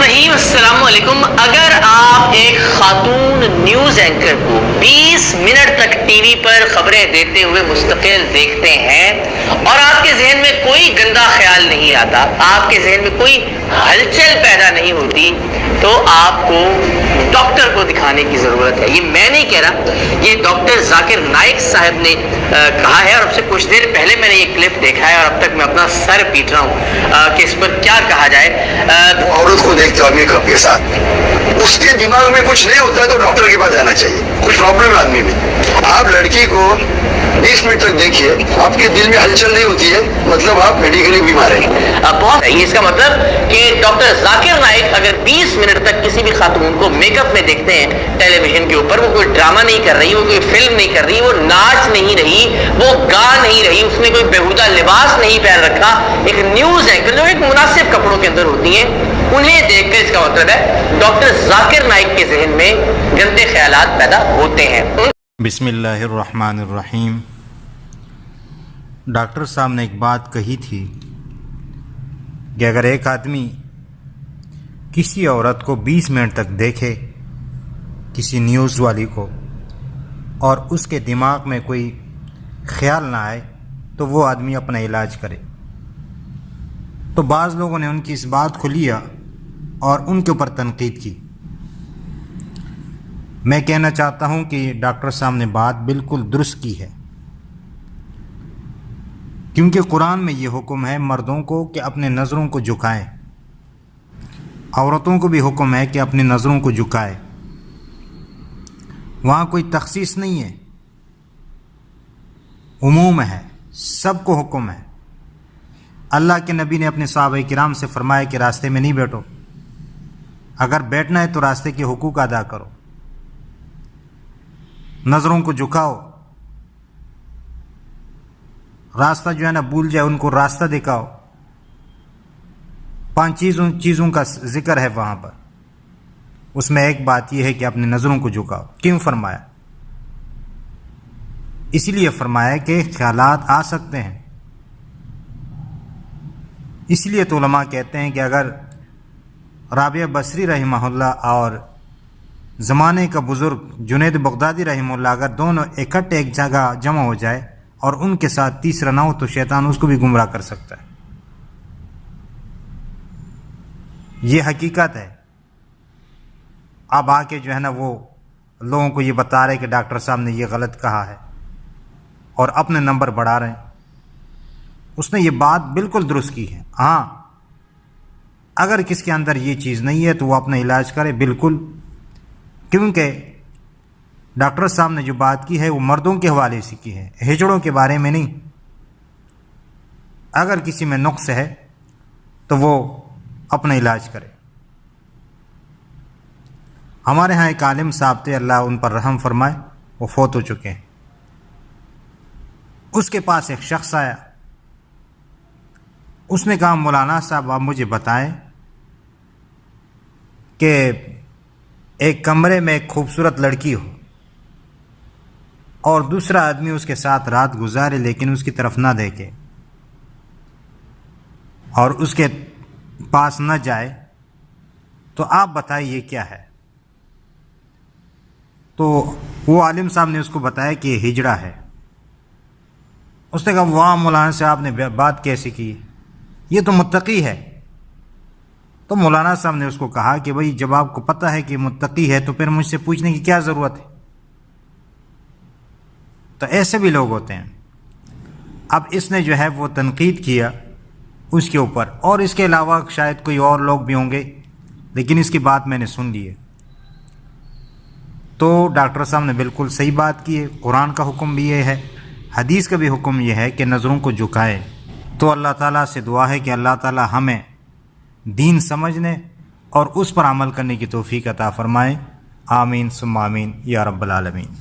الرحیم، السلام علیکم۔ اگر آپ ایک خاتون نیوز اینکر کو 20 منٹ تک ٹی وی پر خبریں دیتے ہوئے مستقل دیکھتے ہیں اور آپ کے ذہن میں کوئی گندا خیال نہیں آتا، آپ کے ذہن میں کوئی ہلچل پیدا نہیں ہوتی، تو آپ کو ڈاکٹر کو دکھانے کی ضرورت ہے۔ یہ میں نہیں کہہ رہا، یہ ڈاکٹر ذاکر نائک صاحب نے کہا ہے، اور اب سے کچھ دیر پہلے میں نے یہ کلپ دیکھا ہے اور اب تک میں اپنا سر پیٹ رہا ہوں کہ اس پر کیا کہا جائے۔ عورت کو دیکھتے ہو میک اپ کے ساتھ، اس کے دماغ میں کچھ نہیں ہوتا ہے تو ڈاکٹر کے پاس جانا چاہیے، کچھ پرابلم ہے آدمی میں۔ آپ لڑکی کو 20 منٹ تک دیکھیے، آپ کے دل میں ہلچل نہیں ہوتی ہے، مطلب آپ میڈیکلی بیمار ہیں۔ بہت صحیح، اس کا مطلب کہ ڈاکٹر ذاکر نائک اگر 20 منٹ تک کسی بھی خاتون کو میک اپ میں دیکھتے ہیں ٹیلی ویژن کے اوپر، وہ کوئی ڈرامہ نہیں کر رہی، وہ کوئی فلم نہیں کر رہی، وہ ناچ نہیں رہی، وہ گا نہیں رہی، اس نے کوئی بیہودہ لباس نہیں پہن رکھا، ایک نیوز اینکر جو ایک مناسب کپڑوں کے اندر ہوتی ہیں، انہیں دیکھ کر اس کا مطلب ہے ڈاکٹر ذاکر نائک کے ذہن میں گندے خیالات پیدا ہوتے ہیں۔ بسم اللہ الرحمن الرحیم۔ ڈاکٹر صاحب نے ایک بات کہی تھی کہ اگر ایک آدمی کسی عورت کو 20 منٹ تک دیکھے، کسی نیوز والی کو، اور اس کے دماغ میں کوئی خیال نہ آئے تو وہ آدمی اپنا علاج کرے۔ تو بعض لوگوں نے ان کی اس بات کو لیا اور ان کے اوپر تنقید کی۔ میں کہنا چاہتا ہوں کہ ڈاکٹر صاحب نے بات بالکل درست کی ہے، کیونکہ قرآن میں یہ حکم ہے مردوں کو کہ اپنے نظروں کو جھکائیں، عورتوں کو بھی حکم ہے کہ اپنی نظروں کو جھکائیں۔ وہاں کوئی تخصیص نہیں ہے، عموم ہے، سب کو حکم ہے۔ اللہ کے نبی نے اپنے صحابہ کرام سے فرمایا کہ راستے میں نہیں بیٹھو، اگر بیٹھنا ہے تو راستے کے حقوق ادا کرو، نظروں کو جھکاؤ، راستہ جو ہے نا بھول جائے ان کو راستہ دکھاؤ۔ 5 چیزوں کا ذکر ہے وہاں پر، اس میں ایک بات یہ ہے کہ اپنی نظروں کو جھکاؤ۔ کیوں فرمایا؟ اسی لیے فرمایا کہ خیالات آ سکتے ہیں، اس لیے تو علماء کہتے ہیں کہ اگر رابعہ بصری رحمہ اللہ اور زمانے کا بزرگ جنید بغدادی رحمہ اللہ اگر دونوں اکٹھے ایک جگہ جمع ہو جائے اور ان کے ساتھ تیسرا نہ ہو تو شیطان اس کو بھی گمراہ کر سکتا ہے۔ یہ حقیقت ہے۔ اب آ کے جو ہے نا وہ لوگوں کو یہ بتا رہے کہ ڈاکٹر صاحب نے یہ غلط کہا ہے اور اپنے نمبر بڑھا رہے ہیں۔ اس نے یہ بات بالکل درست کی ہے۔ ہاں، اگر کس کے اندر یہ چیز نہیں ہے تو وہ اپنا علاج کرے، بالکل، کیونکہ ڈاکٹر صاحب نے جو بات کی ہے وہ مردوں کے حوالے سے کی ہے، ہجڑوں کے بارے میں نہیں۔ اگر کسی میں نقص ہے تو وہ اپنا علاج کرے۔ ہمارے ہاں ایک عالم صاحب تھے، اللہ ان پر رحم فرمائے، وہ فوت ہو چکے ہیں۔ اس کے پاس ایک شخص آیا، اس نے کہا مولانا صاحب آپ مجھے بتائیں کہ ایک کمرے میں ایک خوبصورت لڑکی ہو اور دوسرا آدمی اس کے ساتھ رات گزارے لیکن اس کی طرف نہ دیکھے اور اس کے پاس نہ جائے، تو آپ بتائیے یہ کیا ہے؟ تو وہ عالم صاحب نے اس کو بتایا کہ یہ ہجڑا ہے۔ اس نے کہا واہ مولانا صاحب نے بات کیسی کی، یہ تو متقی ہے۔ تو مولانا صاحب نے اس کو کہا کہ بھئی جب آپ کو پتہ ہے کہ متقی ہے تو پھر مجھ سے پوچھنے کی کیا ضرورت ہے؟ تو ایسے بھی لوگ ہوتے ہیں۔ اب اس نے جو ہے وہ تنقید کیا اس کے اوپر، اور اس کے علاوہ شاید کوئی اور لوگ بھی ہوں گے، لیکن اس کی بات میں نے سن لی ہے۔ تو ڈاکٹر صاحب نے بالکل صحیح بات کی ہے۔ قرآن کا حکم بھی یہ ہے، حدیث کا بھی حکم یہ ہے کہ نظروں کو جھکائے۔ تو اللہ تعالیٰ سے دعا ہے کہ اللہ تعالیٰ ہمیں دین سمجھنے اور اس پر عمل کرنے کی توفیق عطا فرمائے۔ آمین ثم آمین یا رب العالمین۔